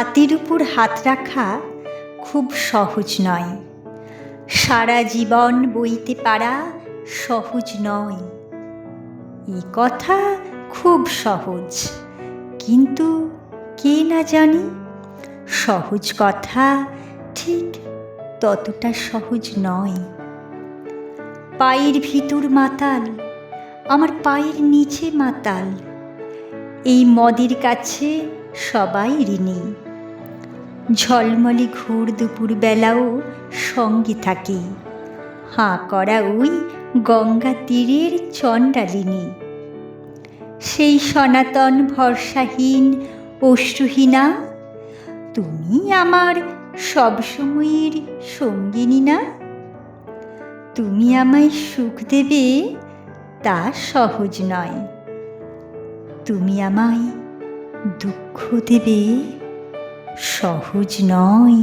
হাতের উপর হাত রাখা খুব সহজ নয়, সারা জীবন বইতে পারা সহজ নয়। এ কথা খুব সহজ, কিন্তু কে না জানি সহজ কথা ঠিক ততটা সহজ নয়। পায়ের ভিতর মাতাল, আমার পায়ের নিচে মাতাল, এই মদের কাছে সবাই ঋণী। ঝলমলে ঘোর দুপুর বেলাও সঙ্গে থাকি, হাঁ করা ওই গঙ্গা তীরের চণ্ডালিনী। সেই সনাতন ভরসাহীন অশ্রুহীনা, তুমি আমার সবসময়ের সঙ্গিনী না? তুমি আমায় সুখ দেবে তা সহজ নয়, তুমি আমায় দুঃখ দেবে সহজ নয়।